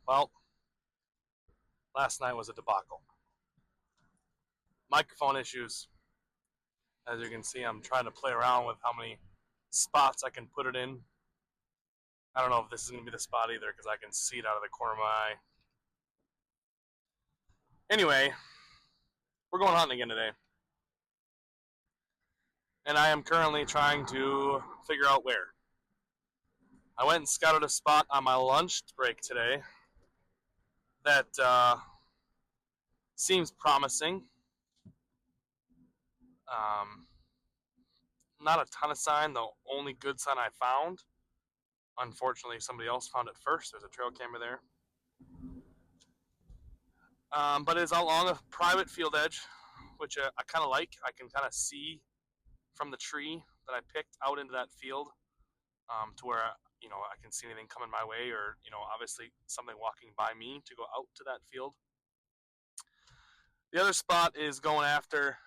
Well, last night was a debacle. Microphone issues. As you can see, I'm trying to play around with how many spots I can put it in. I don't know if this is going to be the spot either because I can see it out of the corner of my eye. Anyway, we're going hunting again today. And I am currently trying to figure out where. I went and scouted a spot on my lunch break today that seems promising. Um, Not a ton of sign. The only good sign I found, unfortunately, somebody else found it first. There's a trail camera there. But it's along a private field edge, which I kind of like. I can kind of see from the tree that I picked out into that field to where I can see anything coming my way, or obviously something walking by me to go out to that field. The other spot is going after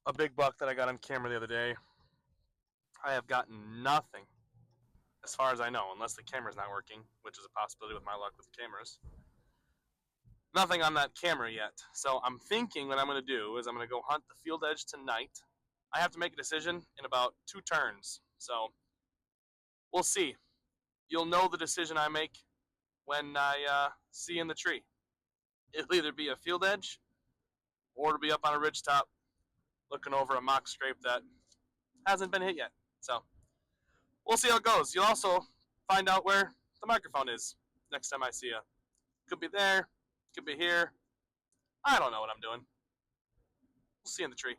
a big buck that I got on camera the other day. I have gotten nothing, as far as I know, unless the camera's not working, which is a possibility with my luck with the cameras. Nothing on that camera yet. So I'm thinking what I'm going to do is I'm going to go hunt the field edge tonight. I have to make a decision in about 2 turns. So we'll see. You'll know the decision I make when I see in the tree. It'll either be a field edge or it'll be up on a ridge top looking over a mock scrape that hasn't been hit yet. So we'll see how it goes. You'll also find out where the microphone is next time I see you. Could be there, could be here. I don't know what I'm doing. We'll see you in the tree.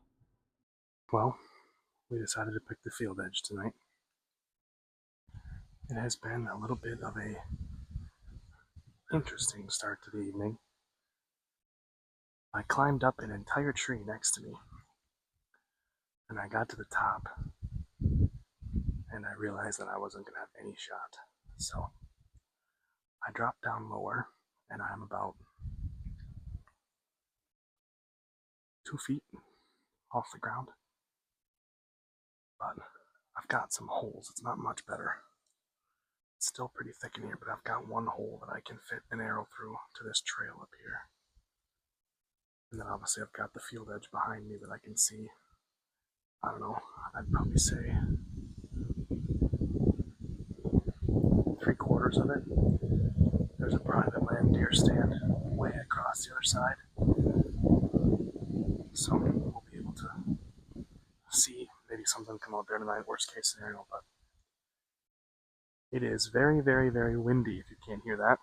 Well, we decided to pick the field edge tonight. It has been a little bit of a interesting start to the evening. I climbed up an entire tree next to me, and I got to the top, and I realized that I wasn't going to have any shot. So I dropped down lower, and I'm about 2 feet off the ground. But I've got some holes. It's not much better. It's still pretty thick in here, but I've got one hole that I can fit an arrow through to this trail up here. And then obviously I've got the field edge behind me that I can see. I don't know, I'd probably say 3/4 of it. There's a private land deer stand way across the other side. So we'll be able to see maybe something come out there tonight, worst case scenario, but it is very, very, very windy if you can't hear that.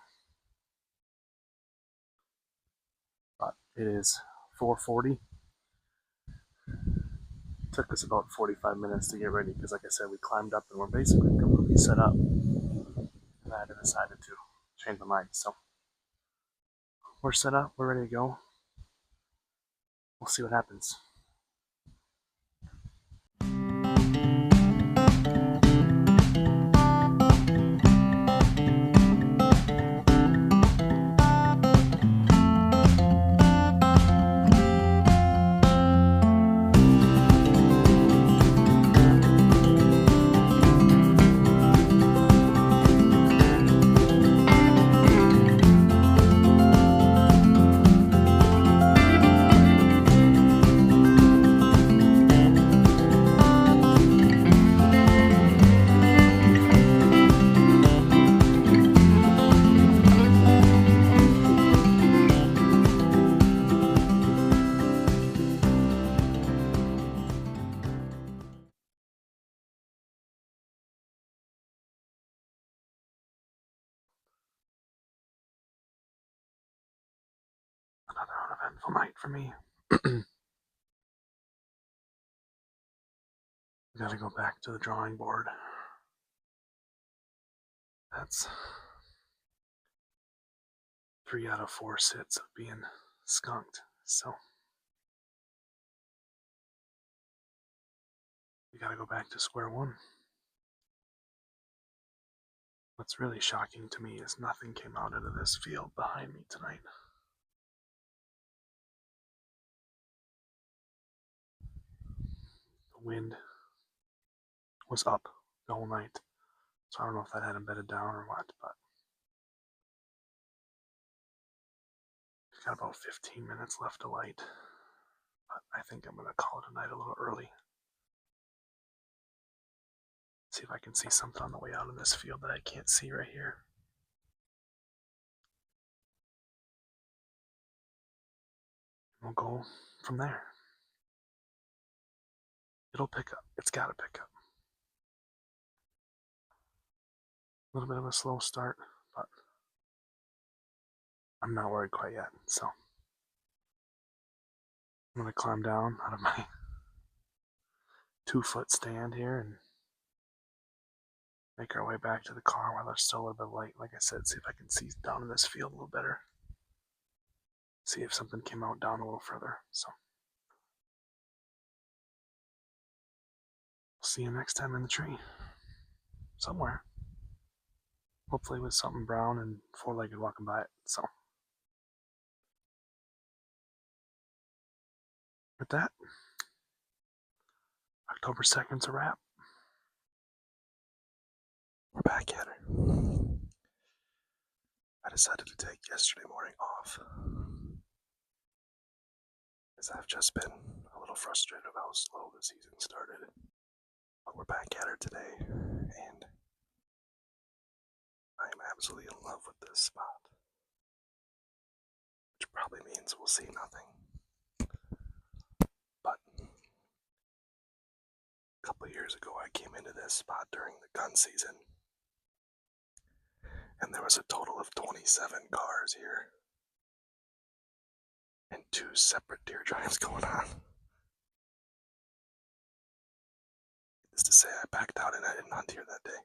But it is 4:40. It took us about 45 minutes to get ready because, like I said, we climbed up and we're basically completely set up. And I decided to change my mind. So we're set up, we're ready to go. We'll see what happens. Another uneventful night for me. We gotta go back to the drawing board. That's 3 out of 4 sits of being skunked. So we gotta go back to square one. What's really shocking to me is nothing came out into this field behind me tonight. The wind was up the whole night, so I don't know if that had him bedded down or what, but Got about 15 minutes left to light, but I think I'm gonna call it a night a little early. See if I can see something on the way out in this field that I can't see right here. We'll go from there. It'll pick up. It's gotta pick up. A little bit of a slow start, but I'm not worried quite yet. So I'm gonna climb down out of my 2-foot stand here and make our way back to the car while there's still a little bit of light. Like I said, see if I can see down in this field a little better. See if something came out down a little further. So see you next time in the tree. Somewhere. Hopefully with something brown and 4-legged walking by it. So with that, October 2nd's a wrap. We're back at her. I decided to take yesterday morning off, as I've just been a little frustrated of how slow the season started. But we're back at her today, and I'm absolutely in love with this spot. Which probably means we'll see nothing. But a couple of years ago I came into this spot during the gun season, and there was a total of 27 cars here. And 2 separate deer drives going on. Needless to say, I backed out and I didn't hunt here that day.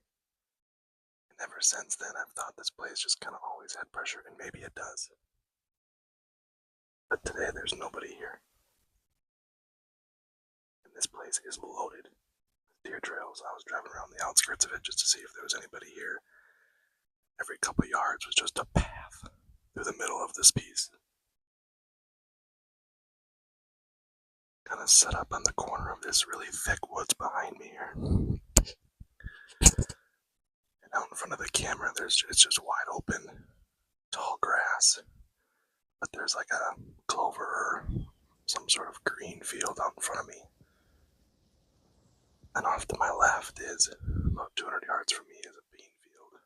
And ever since then, I've thought this place just kind of always had pressure, and maybe it does. But today, there's nobody here. And this place is loaded with deer trails. I was driving around the outskirts of it just to see if there was anybody here. Every couple of yards was just a path through the middle of this piece. Kind of set up on the corner of this really thick woods behind me here. And out in front of the camera, it's just wide open, tall grass. But there's like a clover or some sort of green field out in front of me. And off to my left is, about 200 yards from me, is a bean field.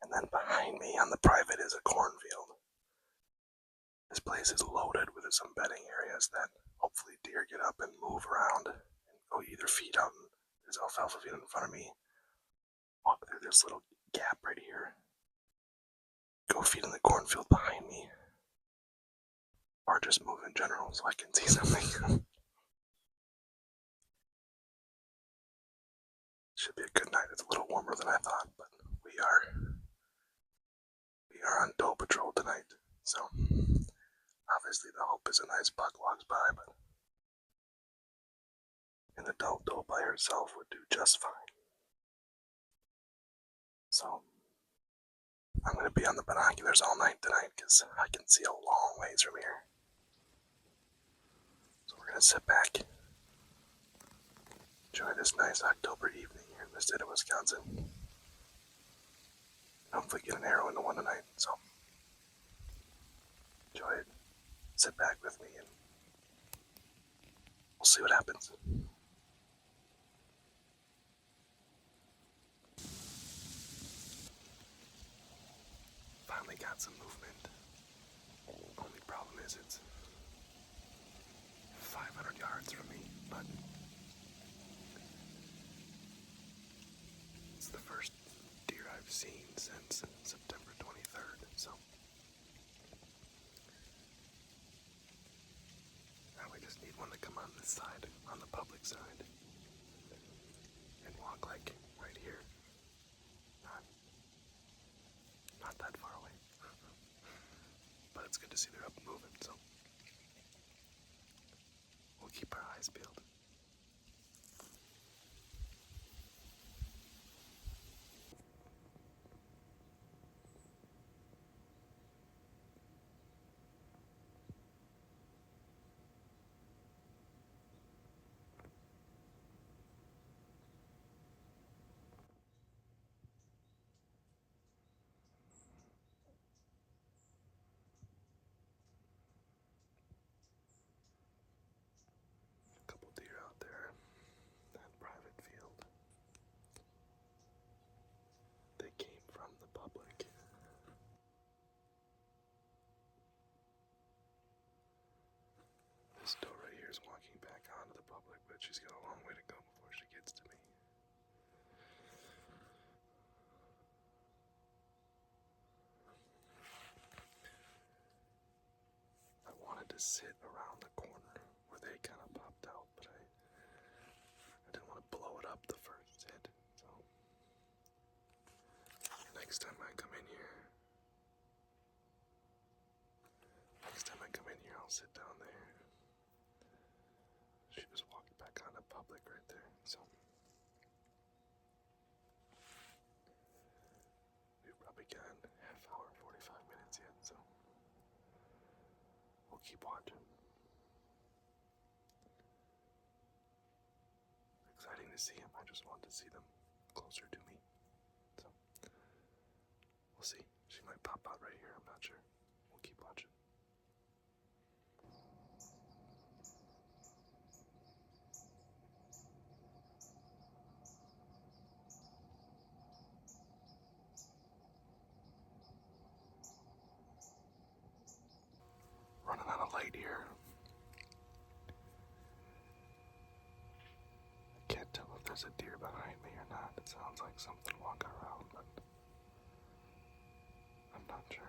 And then behind me on the private is a cornfield. This place is loaded with some bedding areas that hopefully deer get up and move around and go either feed out. There's alfalfa field in front of me. Walk through this little gap right here. Go feed in the cornfield behind me. Or just move in general so I can see something. Should be a good night. It's a little warmer than I thought, but we are on doe patrol tonight. So obviously the hope is a nice buck walks by, but an adult doe by herself would do just fine. So I'm going to be on the binoculars all night tonight because I can see a long ways from here. So we're going to sit back, enjoy this nice October evening here in the state of Wisconsin, and hopefully get an arrow into one tonight. So enjoy it, sit back with me, and we'll see what happens. Finally got some movement. Only problem is it's 500 yards from me, but it's the first deer I've seen since September 23rd, so now we just need one to come on this side, on the public side, and walk like right here. Not that far away. But it's good to see they're up and moving, so we'll keep our eyes peeled. but she's got a long way to go before she gets to me. I wanted to sit around the corner where they kind of popped out, but I didn't want to blow it up the first hit, so next time I come in here, I'll sit down there. She just walked back onto public right there, so we've probably got half hour, 45 minutes yet, so we'll keep watching. Exciting to see them. I just want to see them closer to me, so we'll see. She might pop out right here, I'm not sure. We'll keep watching. Running out of light here. I can't tell if there's a deer behind me or not. It sounds like something walking around, but I'm not sure.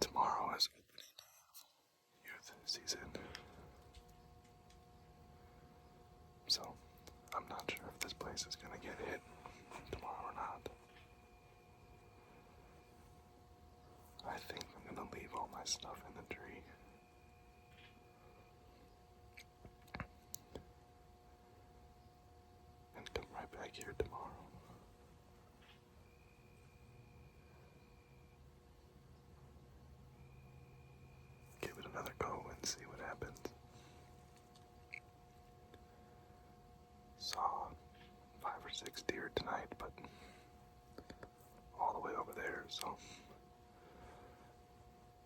Tomorrow is youth season, so I'm not sure if this place is gonna get hit tomorrow or not. I think I'm gonna leave all my stuff in the tree. And come right back here tomorrow. Give it another go and see what happens. Saw 5 or 6 deer tonight, but all the way over there, so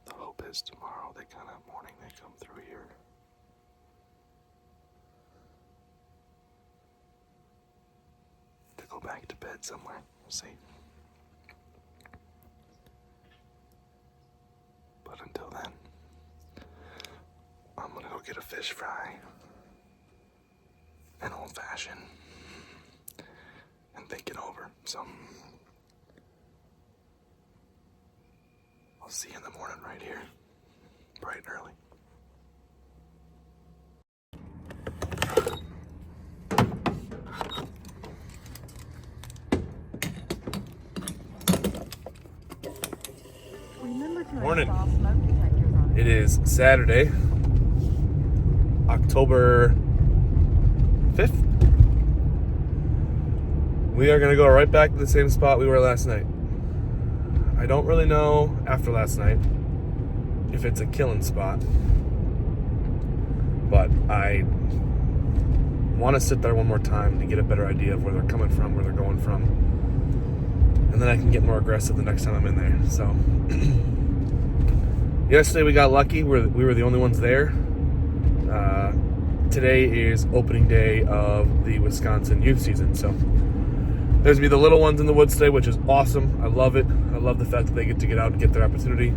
the hope is tomorrow they morning they come through here. To go back to bed somewhere, we'll see. But until then, I'm gonna go get a fish fry, an old fashioned, and think it over. So I'll see you in the morning right here, bright and early. Morning. It is Saturday, October 5th. We are going to go right back to the same spot we were last night. I don't really know after last night if it's a killing spot, but I want to sit there one more time to get a better idea of where they're coming from, where they're going from, and then I can get more aggressive the next time I'm in there. So yesterday we got lucky. We were the only ones there. Today is opening day of the Wisconsin youth season. So there's going to be the little ones in the woods today, which is awesome. I love it. I love the fact that they get to get out and get their opportunity.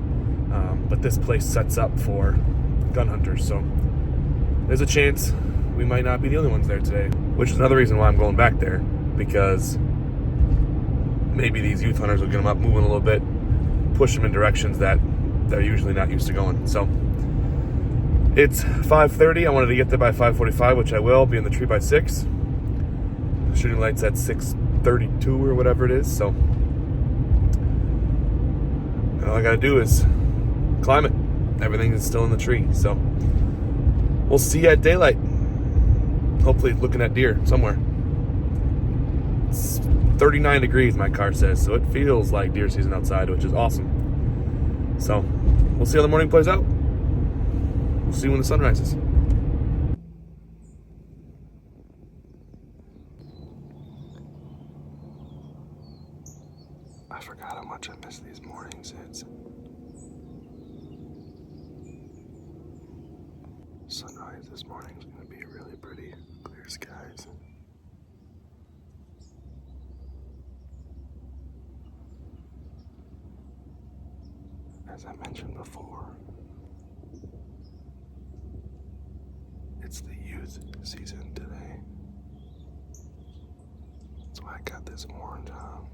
But this place sets up for gun hunters. So there's a chance we might not be the only ones there today, which is another reason why I'm going back there, because maybe these youth hunters will get them up moving a little bit, push them in directions that they're usually not used to going. So it's 5:30. I wanted to get there by 5:45, which I will. Be in the tree by 6. The shooting light's at 6:32 or whatever it is. So all I gotta do is climb it. Everything is still in the tree. So we'll see you at daylight. Hopefully looking at deer somewhere. It's 39 degrees, my car says, so it feels like deer season outside, which is awesome. So we'll see how the morning plays out. We'll see when the sun rises. I forgot how much I miss these mornings. It's sunrise this morning is going to be really pretty, clear skies. As I mentioned before, youth season today. That's why I got this orange on.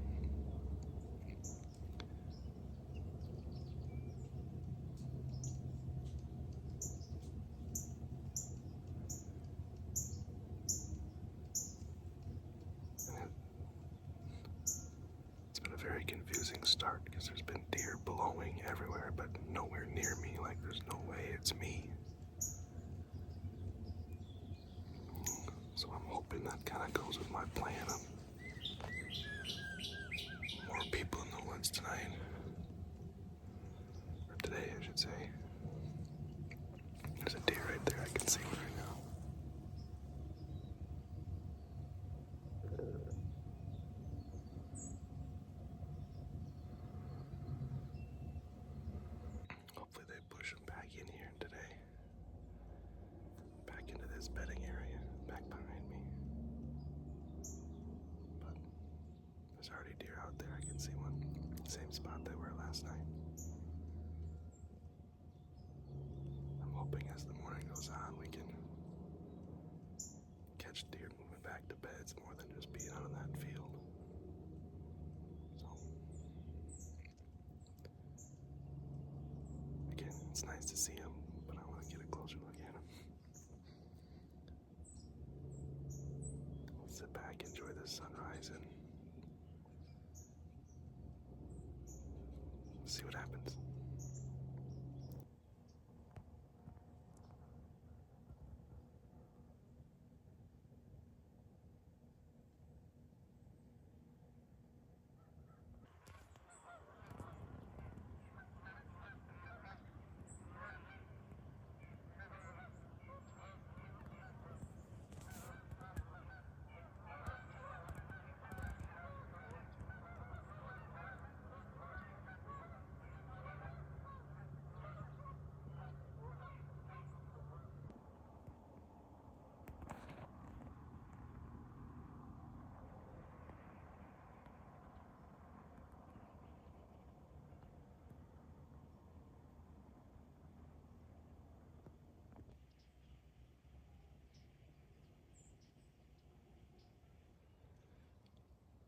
It's been a very confusing start because there's been deer blowing everywhere, but nowhere near me. Like, there's no way it's me. So I'm hoping that kind of goes with my plan of more people in the woods tonight. Or today, I should say. There's a deer right there. I can see one right now. Hopefully they push him back in here today. Back into this bedding area, back behind me. But there's already deer out there. I can see one. Same spot they were last night. I'm hoping as the morning goes on, we can catch deer moving back to beds more than just being out in that field. So, again, it's nice to see them, but I want to get a closer look at them. We'll sit back, enjoy the sunrise, and see what happens.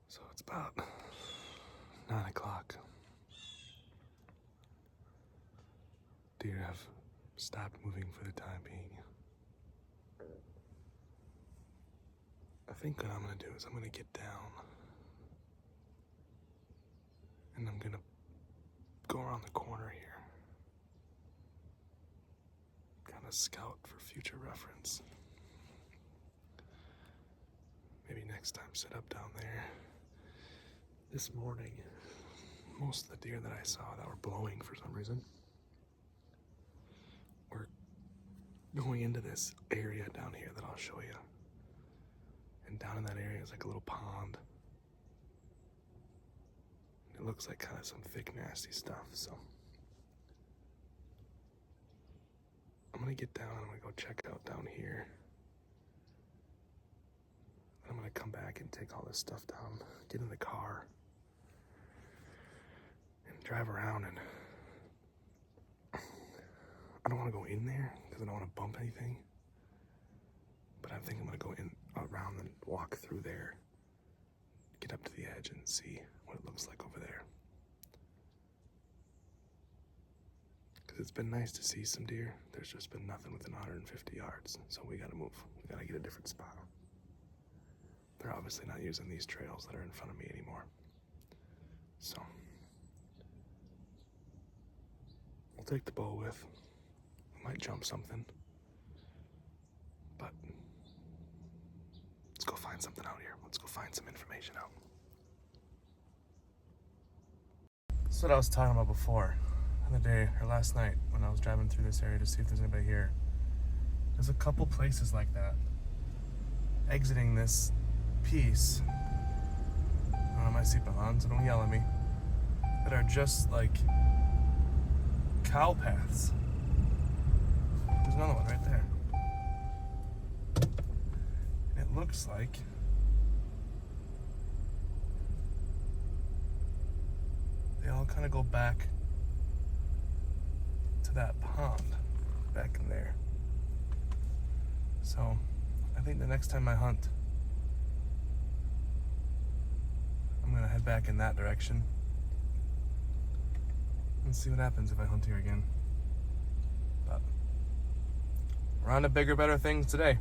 So it's about 9 o'clock. Deer have stopped moving for the time being. I think what I'm gonna do is I'm gonna get down and I'm gonna go around the corner here. Kind of scout for future reference. Maybe next time set up down there. This morning, most of the deer that I saw that were blowing for some reason were going into this area down here that I'll show you. And down in that area is like a little pond. It looks like kind of some thick, nasty stuff, so I'm gonna get down, I'm gonna go check out down here. I'm gonna come back and take all this stuff down, get in the car, and drive around. And I don't want to go in there because I don't want to bump anything. But I think I'm gonna go in around and walk through there, get up to the edge and see what it looks like over there. Because it's been nice to see some deer. There's just been nothing within 150 yards, so we gotta move. We gotta get a different spot. They're obviously not using these trails that are in front of me anymore. So, we'll take the bow with. We might jump something. But, let's go find something out here. Let's go find some information out. That's what I was talking about before. The other day, or last night, when I was driving through this area to see if there's anybody here. There's a couple places like that. Exiting this piece, I don't know my seatbelt on, so don't yell at me, that are just like cow paths. There's another one right there. And it looks like they all kind of go back to that pond back in there. So I think the next time I hunt, I'm gonna head back in that direction and see what happens if I hunt here again. But we're on to bigger, better things today.